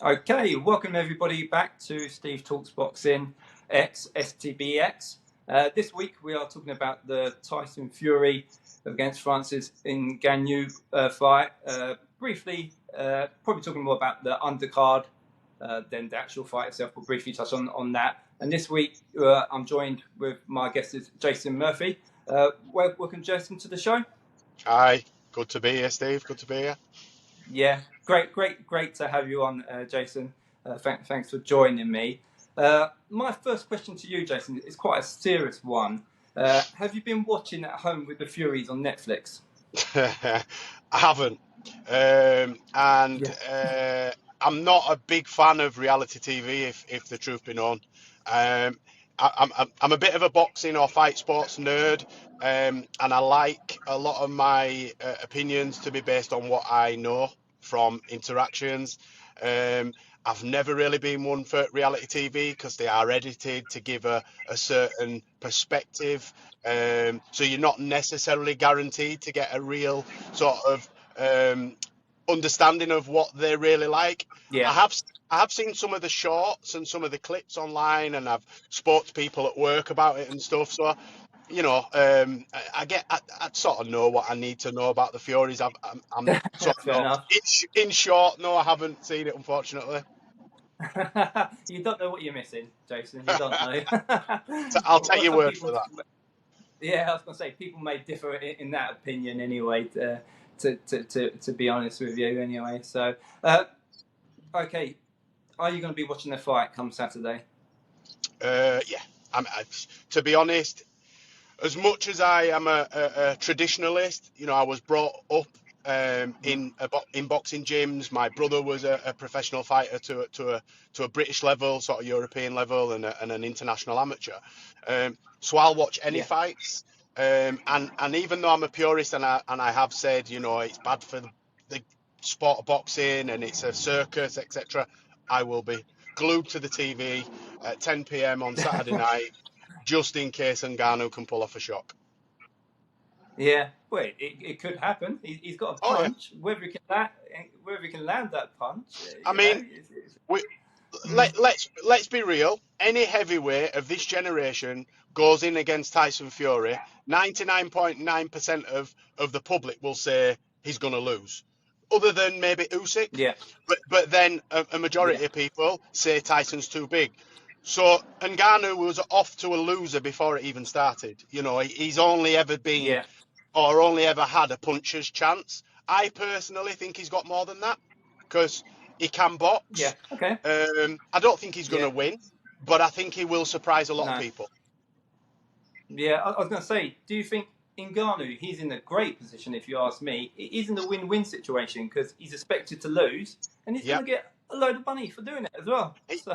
Okay, welcome everybody back to Steve Talks Boxing X STBX. This week we are talking about the Tyson Fury against Francis Ngannou fight. Briefly, probably talking more about the undercard than the actual fight itself, but briefly touch on that. And this week I'm joined with my guest is Jason Murphy. Welcome, Jason, to the show. Hi, good to be here, Steve. Good to be here. Yeah, great to have you on, Jason. Thanks for joining me. My first question to you, Jason, is quite a serious one. Have you been watching at home with the Furies on Netflix? I haven't, and Yeah. I'm not a big fan of reality TV. If the truth be known, I'm a bit of a boxing or fight sports nerd, and I like a lot of my opinions to be based on what I know from interactions. I've never really been one for reality TV because they are edited to give a certain perspective. So you're not necessarily guaranteed to get a real sort of understanding of what they're really like. I Yeah. have I have seen some of the shorts and some of the clips online, and I've spoke to people at work about it and stuff. So I sort of know what I need to know about the Furies. I'm sort of Fair not enough. in short. No, I haven't seen it, unfortunately. You don't know what you're missing, Jason. You don't know. So I'll take Well, your some word people, for that. yeah, I was going to say people may differ in that opinion anyway. To be honest with you, anyway. So, okay, are you going to be watching the fight come Saturday? Yeah, to be honest, as much as I am a traditionalist, I was brought up in boxing gyms. My brother was a professional fighter to a British level, sort of European level, and an international amateur. So I'll watch any Yeah. fights. And even though I'm a purist and I have said, it's bad for the sport of boxing and it's a circus, etc., I will be glued to the TV at 10 p.m. on Saturday night just in case Ngannou can pull off a shock. Yeah, well, it could happen. He's got a Oh yeah, punch. Whether he can land that punch, I mean, we, mm, let's be real. Any heavyweight of this generation goes in against Tyson Fury. 99.9% of the public will say he's going to lose, other than maybe Usyk. yeah, But then a yeah, majority of people say Tyson's too big. So Ngannou was off to a loser before it even started. He's only ever been yeah, or only ever had a puncher's chance. I personally think he's got more than that because he can yeah. box. Okay, I don't think he's going to yeah, win, but I think he will surprise a lot of no, people. yeah. I was going to say, do you think Ngannou, he's in a great position, if you ask me. He's in the win-win situation because he's expected to lose, and he's going Yeah. to get a load of money for doing it as well. So,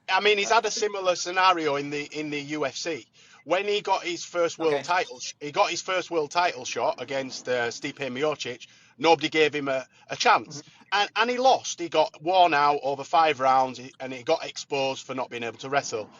I mean, he's had I a think, similar scenario in the UFC when he got his first world okay, title. He got his first world title shot against Stipe Miocic. Nobody gave him a chance, and he lost. He got worn out over 5 rounds, and he got exposed for not being able to wrestle.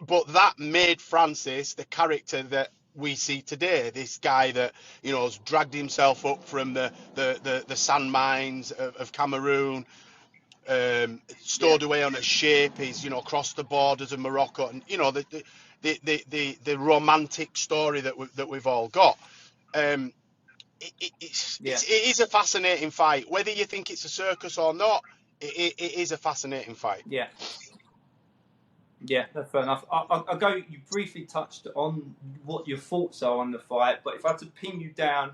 But that made Francis the character that we see today. This guy that has dragged himself up from the sand mines of Cameroon, yeah, stowed away on a ship. He's crossed the borders of Morocco, and the romantic story that we've all got. Um, yeah. it is a fascinating fight, whether you think it's a circus or not. It is a fascinating fight. Yeah. Yeah, that's fair enough. I'll go. You briefly touched on what your thoughts are on the fight, but if I had to pin you down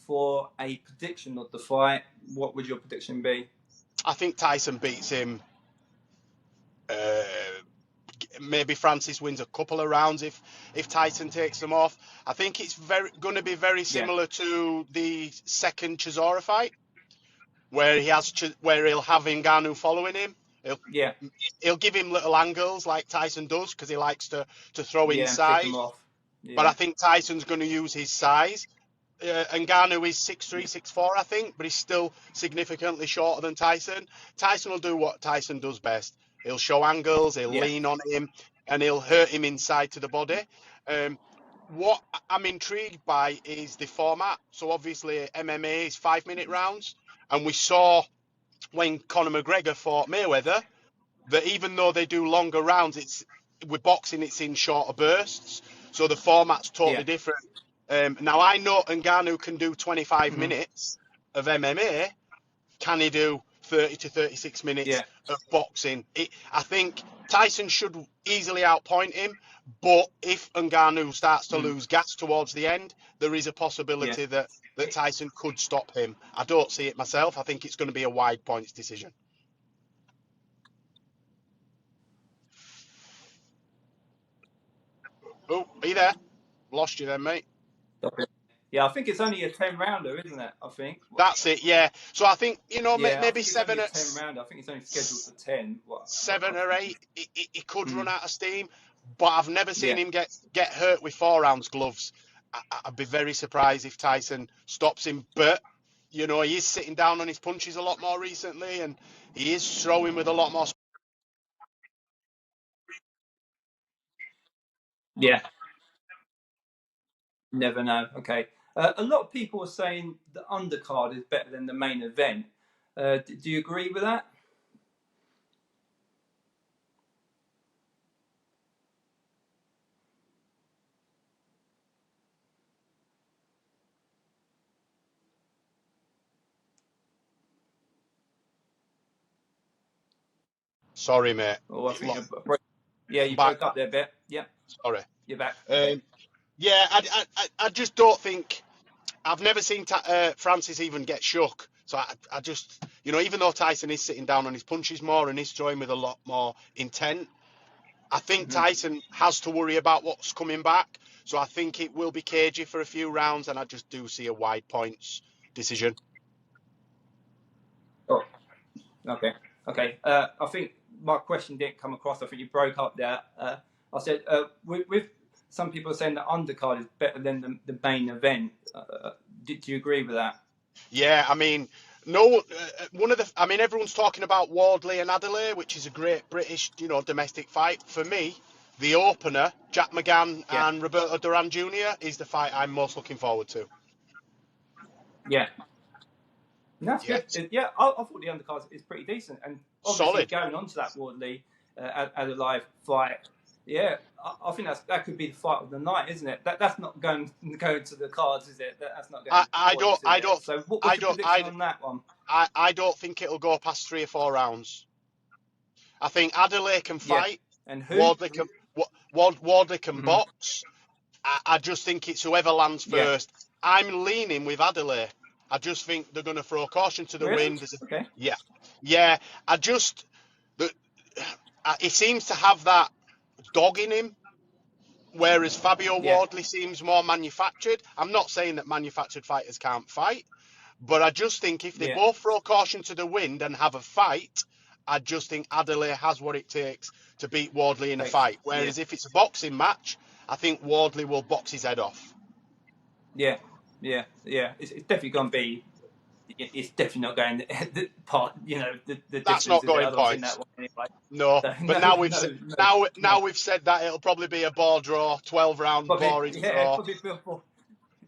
for a prediction of the fight, what would your prediction be? I think Tyson beats him. Uh, Maybe Francis wins a couple of rounds if Tyson takes them off. I think it's going to be very Yeah, similar to the second Chisora fight, where he'll have Ngannou following him. He'll yeah, he'll give him little angles like Tyson does because he likes to throw yeah, and pick inside. him off. But I Yeah, think Tyson's going to use his size. Ngannou is 6'3", yeah, 6'4", I think, but he's still significantly shorter than Tyson. Tyson will do what Tyson does best. He'll show angles, he'll yeah, lean on him, and he'll hurt him inside to the body. Um, what I'm intrigued by is the format. So obviously MMA is 5-minute rounds, and we saw when Conor McGregor fought Mayweather, that even though they do longer rounds, it's with boxing, it's in shorter bursts, so the format's totally Yeah. different. Now I know Ngannou can do 25 Hmm. minutes of MMA. Can he do 30 to 36 minutes Yeah. of boxing? I think Tyson should easily outpoint him, but if Ngannou starts to Mm. lose gas towards the end, there is a Yeah. possibility that Tyson could stop him. I don't see it myself. I think it's going to be a wide points decision. Oh, are you there? Lost you then, mate. Yeah, I think it's only a 10 rounder, isn't it? I think. That's it, yeah. So I think, Yeah, I maybe think it's only a 10 rounder. I think it's only scheduled for 10. What? 7 or 8. He could run Mm. out of steam, but I've never seen Yeah. him get hurt with 4 ounce gloves. I'd be very surprised if Tyson stops him. But, he is sitting down on his punches a lot more recently, and he is throwing with a lot more. Yeah. Never know. Okay. A lot of people are saying the undercard is better than the main event. Do you agree with that? Sorry, mate. Or I think yeah, I'm you back. broke up there a bit. Yeah, Sorry. you're back. Okay. Um, yeah, I just don't think. I've never seen Francis even get shook. So I just, even though Tyson is sitting down on his punches more and is throwing with a lot more intent, I think Hmm. Tyson has to worry about what's coming back. So I think it will be cagey for a few rounds, and I just do see a wide points decision. Oh, okay. Okay. I think my question didn't come across. I think you broke up there. I said with some people are saying the undercard is better than the main event. Do you agree with that? Yeah, I mean, no, one of the, I mean, everyone's talking about Wardley and Adelaide, which is a great British, domestic fight. For me, the opener, Jack McGann Yeah. and Roberto Duran Jr., is the fight I'm most looking forward to. Yeah. That's good. Yes, Yeah, I thought the undercard is pretty decent, and obviously solid. going on to that Wardley at a live fight, yeah, I think that could be the fight of the night, isn't it? That's not going to the cards, is it? That's not I, getting I don't, points, is I it? don't, So what's I your don't, prediction on that one? I don't think it'll go past 3 or 4 rounds. I think Adelaide can Yeah, fight. and who? Wardley can, Wardley can Hmm. box. I just think it's whoever lands Yeah, first. I'm leaning with Adelaide. I just think they're going to throw caution to the really? wind. Okay. Yeah, yeah. I just the, he seems to have that dog in him, whereas Fabio Yeah, Wardley seems more manufactured. I'm not saying that manufactured fighters can't fight, but I just think if they yeah, both throw caution to the wind and have a fight, I just think Adelaide has what it takes to beat Wardley in a thanks. fight. Yeah, Whereas if it's a boxing match, I think Wardley will box his head off. yeah, yeah. It's definitely going to be. It's definitely not going the part. The That's difference not is that I going don't think that points. one anyway. No, So but no, now we've no, no, now no. we've said that it'll probably be a ball draw, 12 round Probably, boring yeah, draw. probably before.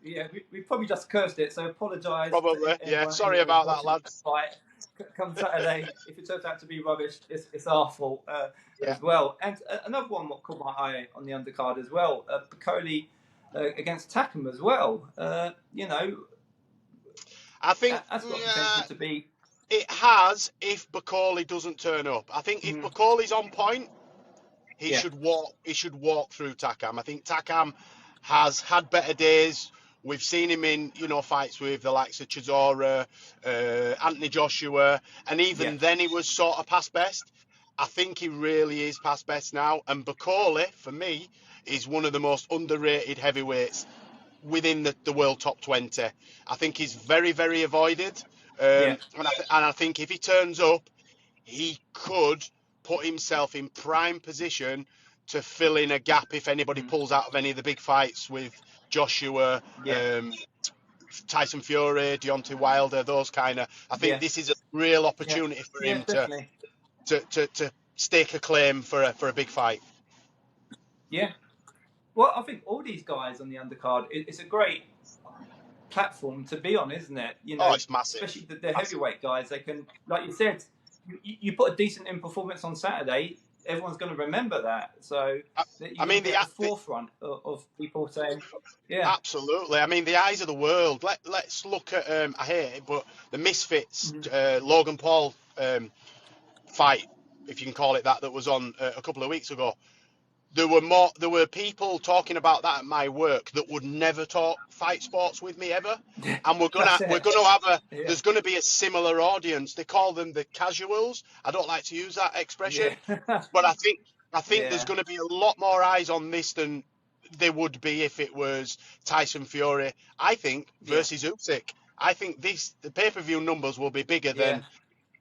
Yeah, we probably just cursed it. So apologise to Probably, yeah. anyone Sorry who was about that, watching that lads. fight. Come Saturday, if it turns out to be rubbish, it's our fault Yeah, as well. And another one what caught my eye on the undercard as well, Bacoli against Takam as well. I think That's got potential to be. it has if Bacoli doesn't turn up. I think if Mm, Bacoli's on point, he yeah, should walk. He should walk through Takam. I think Takam has had better days. We've seen him in fights with the likes of Chisora, Anthony Joshua, and yeah, even then he was sort of past best. I think he really is past best now. And Bacoli, for me, is one of the most underrated heavyweights within the world top 20. I think he's very, very avoided. yeah, And I think if he turns up, he could put himself in prime position to fill in a gap if anybody mm, pulls out of any of the big fights with Joshua, yeah, Tyson Fury, Deontay Wilder, those kind of. I think yeah, this is a real yeah, opportunity for yeah, him to definitely. stake a claim for a big fight. Yeah. Well, I think all these guys on the undercard, it's a great platform to be on, isn't it? You Oh, know, it's massive. especially the Massive. heavyweight guys. They can, like you said, you put a decent in performance on Saturday, everyone's going to remember that. So that I you're going to mean, be at the forefront of people saying, yeah, absolutely. I mean, the eyes of the world. Let's look at. I hate it, but the Misfits, Logan Paul fight, if you can call it that, that was on a couple of weeks ago. There were people talking about that at my work that would never talk fight sports with me ever, and that's we're it. gonna have Yeah, there's gonna be a similar audience. They call them the casuals. I don't like to use that expression, yeah, but I think there's yeah, gonna be a lot more eyes on this than there would be if it was Tyson Fury. I think yeah, versus Usyk. I think the pay-per-view numbers will be bigger yeah. than,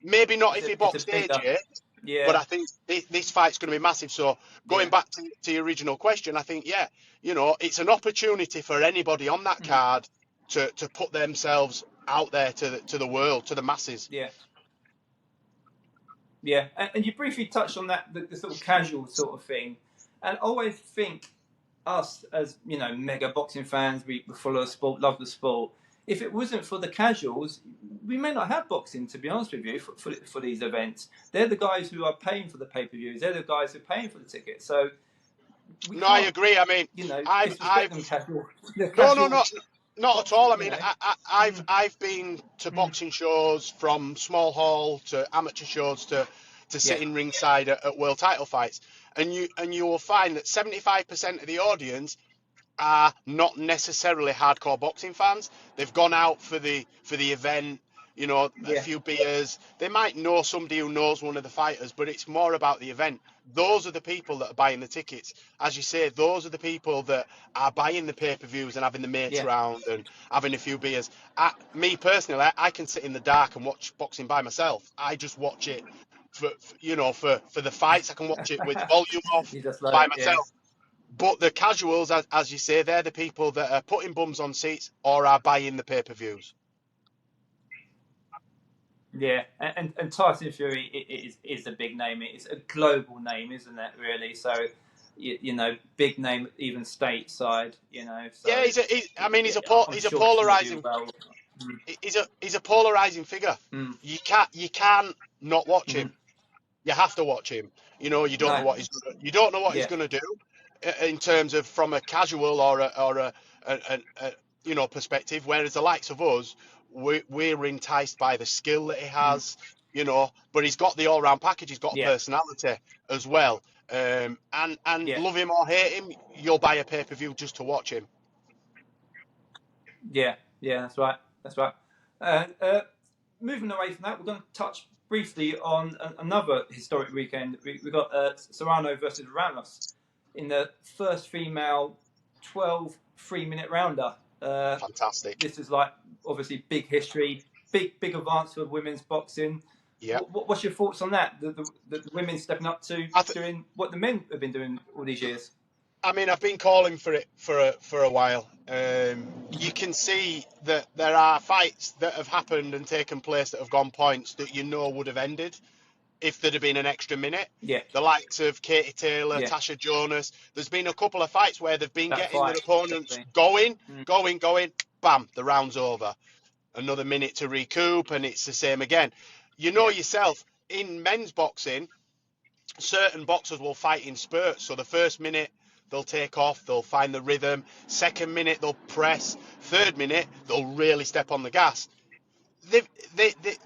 maybe not if he It's a boxed bigger, AJ, but yeah, I think this fight's going to be massive. So going yeah, back to your original question, I think, yeah, it's an opportunity for anybody on that card to put themselves out there to the world, to the masses. yeah. Yeah, and you briefly touched on that, the sort of casual sort of thing, and I always think us as mega boxing fans, we follow the sport, love the sport. If it wasn't for the casuals, we may not have boxing. To be honest with you, for these events, they're the guys who are paying for the pay per views. They're the guys who are paying for the tickets. So we No, I can't, agree. I mean, disrespect them casual, the no, no, casual no, not at boxing. all. I mean, I've been to boxing shows, from small hall to amateur shows to Yeah, sitting ringside at world title fights, and you will find that 75% of the audience are not necessarily hardcore boxing fans. They've gone out for the event, a yeah, few beers. They might know somebody who knows one of the fighters, but it's more about the event. Those are the people that are buying the tickets. As you say, those are the people that are buying the pay-per-views and having the mates yeah, round and having a few beers. Me personally, I can sit in the dark and watch boxing by myself. I just watch it for the fights. I can watch it with the volume off you just love by it. Yeah. myself. But the casuals, as you say, they're the people that are putting bums on seats or are buying the pay-per-views. Yeah, and Tyson Fury is a big name. It's a global name, isn't it? Really. So, big name even stateside. Yeah, So he's yeah, a I'm he's a sure he's going to do polarizing well. he's a polarizing figure. Mm. You can't not watch him. Mm. You have to watch him. You don't know No. what he's Yeah. gonna do in terms of, from a casual or a perspective. Whereas the likes of us, we're enticed by the skill that he Mm. has. But he's got the all-round package. He's got Yeah. personality as well. And Yeah. love him or hate him, you'll buy a pay-per-view just to watch him. Yeah. Yeah. That's right. That's right. Moving away from that, we're going to touch briefly on another historic weekend. We got Serrano versus Ramos in the first female 12 3-minute rounder. Fantastic. This is like obviously big history, big advance for women's boxing. Yeah. What's your thoughts on that? The women stepping up to I th- doing what the men have been doing all these years. I mean, I've been calling for it for a while. You can see that there are fights that have happened and taken place that have gone points that would have ended if there'd have been an extra minute. Yeah, The likes of Katie Taylor, yeah, Tasha Jonas. There's been a couple of fights where they've been that getting their fight. opponents Definitely. going, bam, the round's over. Another minute to recoup, and it's the same again. Yeah, Yourself, in men's boxing, certain boxers will fight in spurts. So the first minute, they'll take off, they'll find the rhythm. Second minute, they'll press. Third minute, they'll really step on the gas.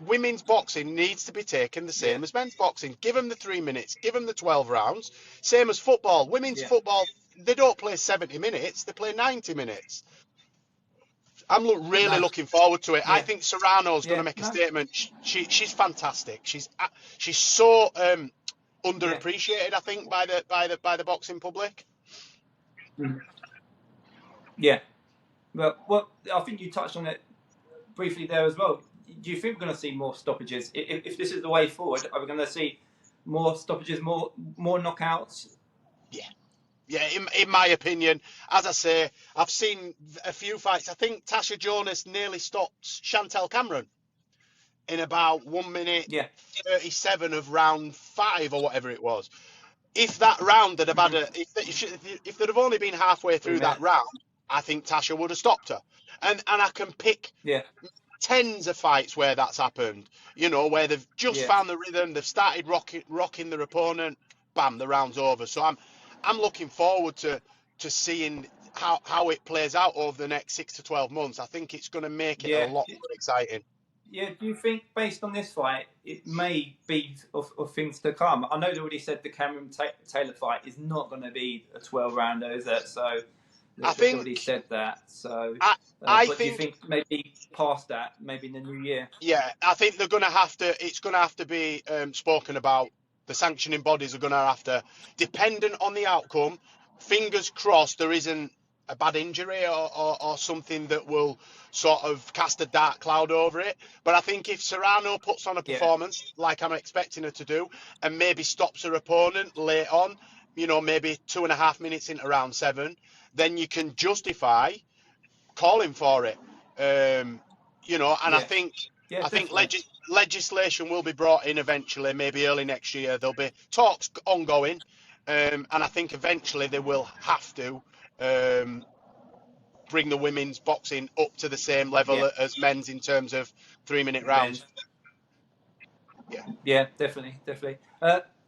Women's boxing needs to be taken the yeah, same as men's boxing. Give them the 3 minutes, give them the 12 rounds. Same as football. Women's yeah. football, they don't play 70 minutes, they play 90 minutes. I'm really No, looking forward to it. I yeah, think Serrano's going to yeah, make a no, statement. She's fantastic. She's so yeah. underappreciated, I think, by the boxing public. Mm. Yeah. Well, I think you touched on it briefly there as well. Do you think we're going to see more stoppages? If this is the way forward, are we going to see more stoppages, more knockouts? Yeah, yeah. In my opinion, as I say, I've seen a few fights. I think Tasha Jonas nearly stopped Chantel Cameron in about 1 minute Yeah. 37 of round 5 or whatever it was. If that round had have had Mm-hmm. if they'd have only been halfway Three through that minutes. round, I think Tasha would have stopped her. And I can pick Yeah, tens of fights where that's happened. Where they've just yeah, found the rhythm, they've started rocking their opponent, bam, the round's over. So I'm looking forward to seeing how it plays out over the next 6 to 12 months. I think it's going to make it a yeah. lot more exciting. Yeah, do you think, based on this fight, it may be of things to come? I know they already said the Cameron Taylor fight is not going to be a 12-rounder, is it? So I they've already think said that. So, I I but do you think think maybe past that, maybe in the new year? Yeah, I think they're going to have to. It's going to have to be spoken about. The sanctioning bodies are going to have to, dependent on the outcome. Fingers crossed, there isn't a bad injury or something that will sort of cast a dark cloud over it. But I think if Serrano puts on a Yeah, performance like I'm expecting her to do, and maybe stops her opponent late on, maybe 2.5 minutes into round 7, then you can justify calling for it. And I yeah, think yeah, I think definitely. legislation will be brought in eventually, maybe early next year. There'll be talks ongoing, and I think eventually they will have to um, bring the women's boxing up to the same Yeah, level as men's in terms of 3-minute rounds. men's. Yeah. Yeah, definitely, definitely.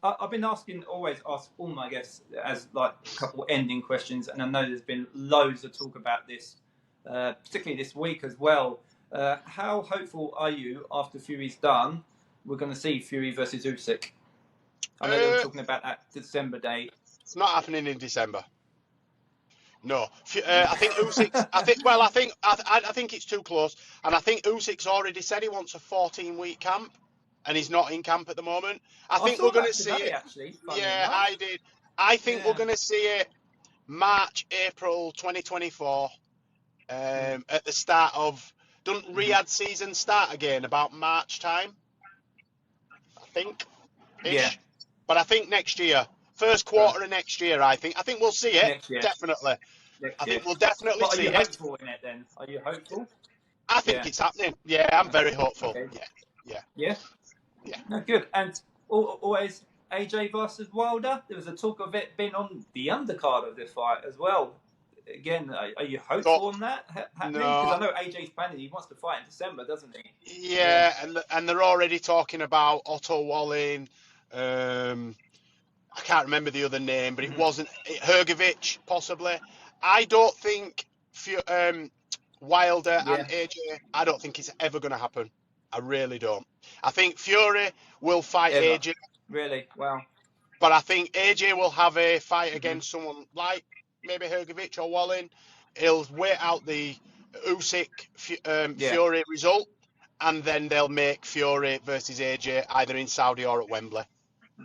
I've been always ask all my guests as like a couple ending questions, and I know there's been loads of talk about this, particularly this week as well. How hopeful are you after Fury's done? We're going to see Fury versus Usyk. I know they were Uh, talking about that December date. it's not happening in December. No, I think Usyk's. I I think it's too close, and I think Usyk's already said he wants a 14-week camp, and he's not in camp at the moment. I think we're saw going to that see today, it. actually. Funnily Yeah, enough. I did. I think we're Yeah. going to see it March, April 2024, Mm. at the start of. Doesn't Mhm. Riyadh season start again about March time? I think, Yeah. ish. But I think next year, first So quarter of next year, I think we'll see it next year. definitely. Next I year. think we'll definitely But are see you it. hopeful in it then? Are you hopeful? I think Yeah. it's happening. Yeah, I'm very hopeful. Okay. Yeah, yeah, Yeah. yeah. No, good. And always AJ versus Wilder. There was a talk of it being on the undercard of this fight as well. Again, are you So hopeful on that happening? Because no, I know AJ's planning. He wants to fight in December, doesn't he? Yeah. yeah, and they're already talking about Otto Wallin. Um, I can't remember the other name, but it Hmm. wasn't Hergovich, possibly. I don't think Wilder and Yeah. AJ. I don't think it's ever going to happen. I really don't. I think Fury will fight Ever. AJ, Really? Wow. but I think AJ will have a fight Hmm. against someone like maybe Hergovich or Wallin. He'll wait out the Usyk Yeah. Fury result, and then they'll make Fury versus AJ either in Saudi or at Wembley.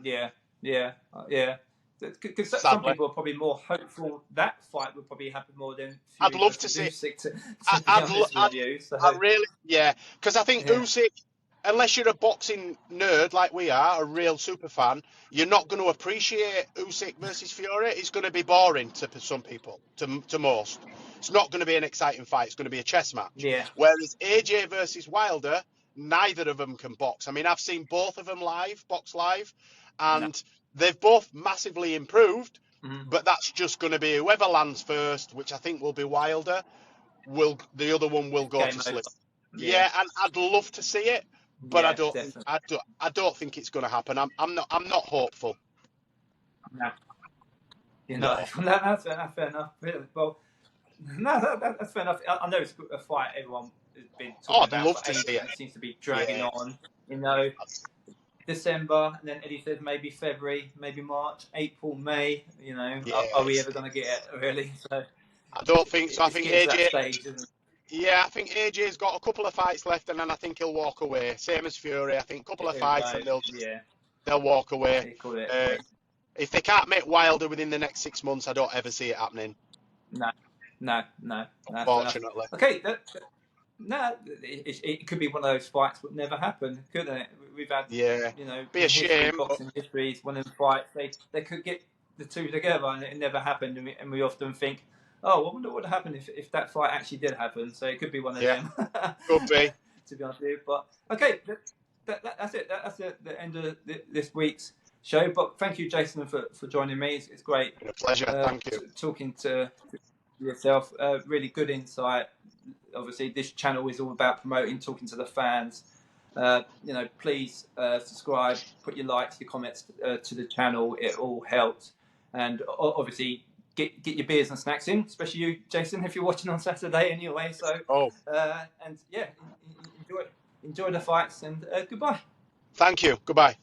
Yeah. Yeah. Yeah. Because some Sadly, people are probably more hopeful that fight would probably happen more than I'd Fury love to versus see. Usyk. I, To be I'd, honest I'd, with you, I so really, yeah, because I think yeah, Usyk, unless you're a boxing nerd like we are, a real super fan, you're not going to appreciate Usyk versus Fury. It's going to be boring to some people, to most. It's not going to be an exciting fight. It's going to be a chess match. yeah, Whereas AJ versus Wilder, neither of them can box. I mean, I've seen both of them box live, no, and they've both massively improved. mm-hmm. But that's just going to be whoever lands first, which I think will be Wilder, will the other one will go Game to over. sleep. Yeah, Yeah, and I'd love to see it, but yeah, definitely. I don't think it's going to happen. I'm not hopeful. No, you know, No. that's fair enough. Well, no, that's fair enough. I know it's a fight everyone has been Oh, talking I'd about for love to see ages, it. and it seems to be Yeah. dragging on. You know, December, and then Eddie says maybe February, maybe March, April, May. You know, Yeah. are we ever going to get it really? So I don't think so. I it's think getting to that AJ. stage, isn't it? Yeah, I think AJ's got a couple of fights left, and then I think he'll walk away. Same as Fury. I think a couple of There we fights, go. and Yeah, they'll walk away. they call it. Uh, if they can't make Wilder within the next 6 months, I don't ever see it happening. No, no. That's fair enough. Unfortunately. Okay, no, it could be one of those fights that never happen, couldn't it? We've had, Yeah. you know, Be a in history, shame, but boxing history, one of them fights, they could get the two together and it never happened. And we often think, oh, I wonder what would happen if that fight actually did happen. So it could be one of yeah, them, could be. to be honest with you. But okay, that's it. That's the end of this week's show. But thank you, Jason, for joining me. It's great Been a pleasure. Thank you. talking to yourself. Really good insight. Obviously, this channel is all about promoting, talking to the fans. Please subscribe, put your likes, your comments to the channel. It all helps. And obviously, get your beers and snacks in, especially you, Jason, if you're watching on Saturday anyway. So, and yeah, enjoy the fights, and goodbye. Thank you. Goodbye.